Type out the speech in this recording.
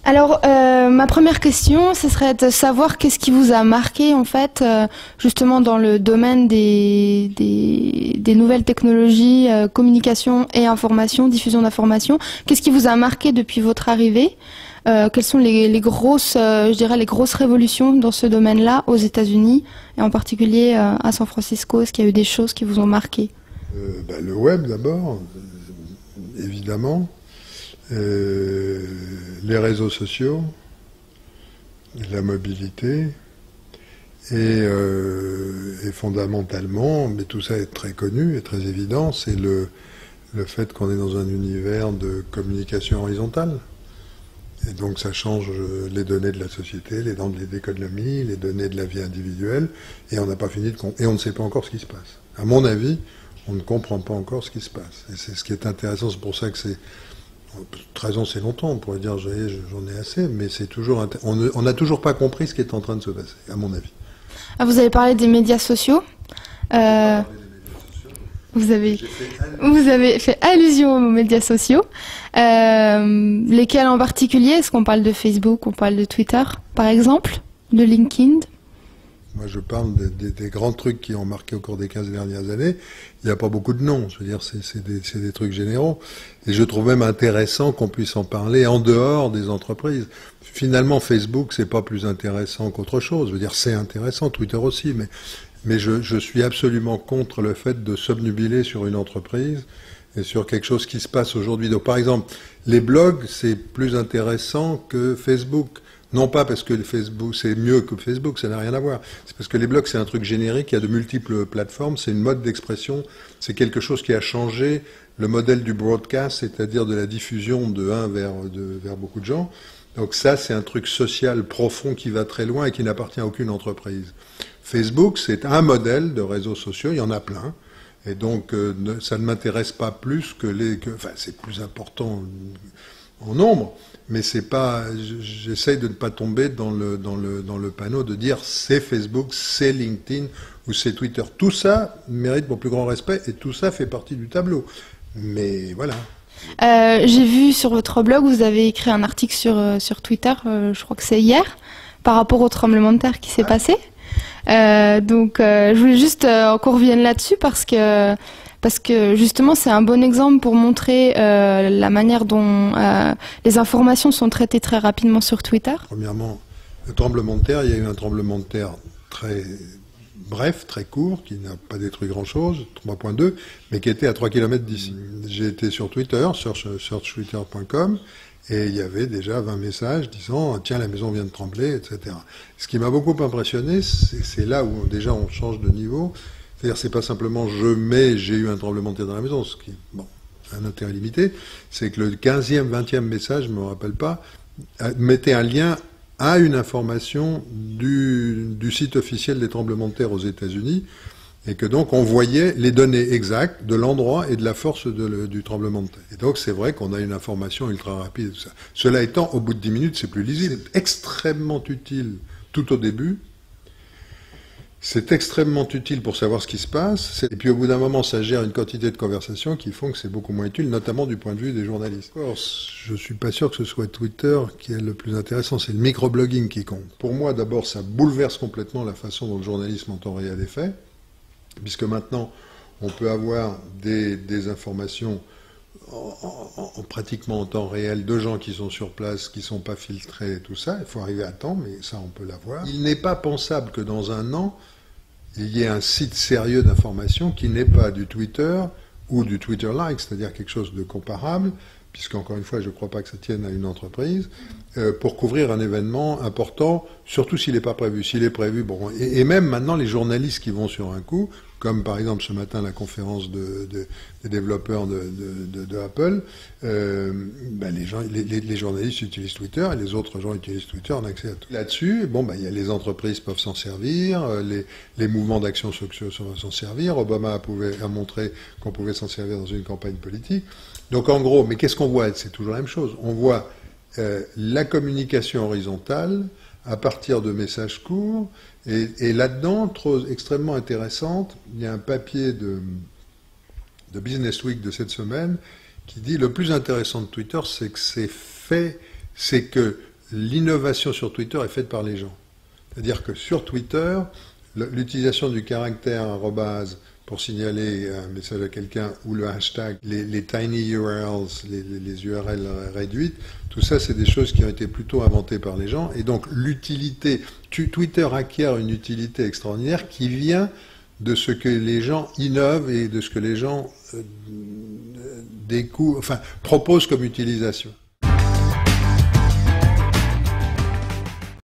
Alors, ma première question, ce serait de savoir qu'est-ce qui vous a marqué, en fait, justement dans le domaine des nouvelles technologies, communication et information, diffusion d'informations. Qu'est-ce qui vous a marqué depuis votre arrivée? Quelles sont les grosses, je dirais, les grosses révolutions dans ce domaine-là aux États-Unis et en particulier à San Francisco? Est-ce qu'il y a eu des choses qui vous ont marqué? Le web d'abord, évidemment. Les réseaux sociaux, la mobilité, et fondamentalement, mais tout ça est très connu et très évident, c'est le fait qu'on est dans un univers de communication horizontale. Et donc ça change les données de la société, les données de l'économie, les données de la vie individuelle, et on n'a pas fini et on ne sait pas encore ce qui se passe. À mon avis, on ne comprend pas encore ce qui se passe. Et c'est ce qui est intéressant, c'est pour ça que c'est 13 ans, c'est longtemps, on pourrait dire j'en ai assez, mais c'est toujours on n'a toujours pas compris ce qui est en train de se passer, à mon avis. Ah, vous avez parlé des médias sociaux. Vous avez fait allusion aux médias sociaux. Lesquels en particulier? Est-ce qu'on parle de Facebook, on parle de Twitter, par exemple, de LinkedIn? Moi, je parle des grands trucs qui ont marqué au cours des 15 dernières années. Il n'y a pas beaucoup de noms. Je veux dire, c'est des trucs généraux. Et je trouve même intéressant qu'on puisse en parler en dehors des entreprises. Finalement, Facebook, c'est pas plus intéressant qu'autre chose. Je veux dire, c'est intéressant, Twitter aussi, mais je suis absolument contre le fait de s'obnubiler sur une entreprise et sur quelque chose qui se passe aujourd'hui. Donc, par exemple, les blogs, c'est plus intéressant que Facebook. Non pas parce que Facebook c'est mieux que Facebook, ça n'a rien à voir. C'est parce que les blogs c'est un truc générique, il y a de multiples plateformes, c'est une mode d'expression, c'est quelque chose qui a changé le modèle du broadcast, c'est-à-dire de la diffusion de vers beaucoup de gens. Donc ça c'est un truc social profond qui va très loin et qui n'appartient à aucune entreprise. Facebook c'est un modèle de réseaux sociaux, il y en a plein. Et donc ça ne m'intéresse pas plus enfin c'est plus important en nombre, mais c'est pas. J'essaye de ne pas tomber dans le panneau de dire c'est Facebook, c'est LinkedIn ou c'est Twitter. Tout ça mérite mon plus grand respect et tout ça fait partie du tableau. Mais voilà. J'ai vu sur votre blog, vous avez écrit un article sur Twitter, je crois que c'est hier, par rapport au tremblement de terre qui s'est passé. Donc, je voulais juste qu'on revienne là-dessus parce que justement c'est un bon exemple pour montrer la manière dont les informations sont traitées très rapidement sur Twitter. Premièrement, le tremblement de terre, il y a eu un tremblement de terre très bref, très court, qui n'a pas détruit grand-chose, 3.2, mais qui était à 3 km d'ici. J'ai été sur Twitter, searchtwitter.com, et il y avait déjà 20 messages disant « Tiens, la maison vient de trembler », etc. Ce qui m'a beaucoup impressionné, c'est là où déjà on change de niveau. C'est-à-dire, c'est pas simplement j'ai eu un tremblement de terre dans la maison, ce qui est un intérêt limité, c'est que le 15e, 20e message, je ne me rappelle pas, mettait un lien à une information du site officiel des tremblements de terre aux États-Unis, et que donc on voyait les données exactes de l'endroit et de la force du tremblement de terre. Et donc c'est vrai qu'on a une information ultra rapide et tout ça. Cela étant, au bout de 10 minutes, c'est plus lisible. C'est extrêmement utile tout au début. C'est extrêmement utile pour savoir ce qui se passe. Et puis au bout d'un moment, ça gère une quantité de conversations qui font que c'est beaucoup moins utile, notamment du point de vue des journalistes. Or, je suis pas sûr que ce soit Twitter qui est le plus intéressant, c'est le microblogging qui compte. Pour moi, d'abord, ça bouleverse complètement la façon dont le journalisme en temps réel est fait, puisque maintenant, on peut avoir des informations pratiquement en temps réel de gens qui sont sur place, qui ne sont pas filtrés et tout ça. Il faut arriver à temps, mais ça, on peut l'avoir. Il n'est pas pensable que dans un an, il y ait un site sérieux d'information qui n'est pas du Twitter ou du Twitter-like, c'est-à-dire quelque chose de comparable, puisqu'encore une fois, je ne crois pas que ça tienne à une entreprise, pour couvrir un événement important, surtout s'il n'est pas prévu. S'il est prévu, bon, et même maintenant, les journalistes qui vont sur un coup, comme par exemple ce matin la conférence des développeurs de Apple, les journalistes utilisent Twitter et les autres gens utilisent Twitter en accès à tout. Là-dessus, les entreprises peuvent s'en servir, les mouvements d'action sociaux s'en servir. Obama a montré qu'on pouvait s'en servir dans une campagne politique. Donc en gros, mais qu'est-ce qu'on voit? C'est toujours la même chose. On voit la communication horizontale à partir de messages courts, et là-dedans, extrêmement intéressante, il y a un papier de Business Week de cette semaine qui dit le plus intéressant de Twitter, c'est que l'innovation sur Twitter est faite par les gens. C'est-à-dire que sur Twitter, l'utilisation du caractère arrobase pour signaler un message à quelqu'un, ou le hashtag, les tiny URLs, les URL réduites, tout ça, c'est des choses qui ont été plutôt inventées par les gens. Et donc, l'utilité, Twitter acquiert une utilité extraordinaire qui vient de ce que les gens innovent et de ce que les gens proposent comme utilisation.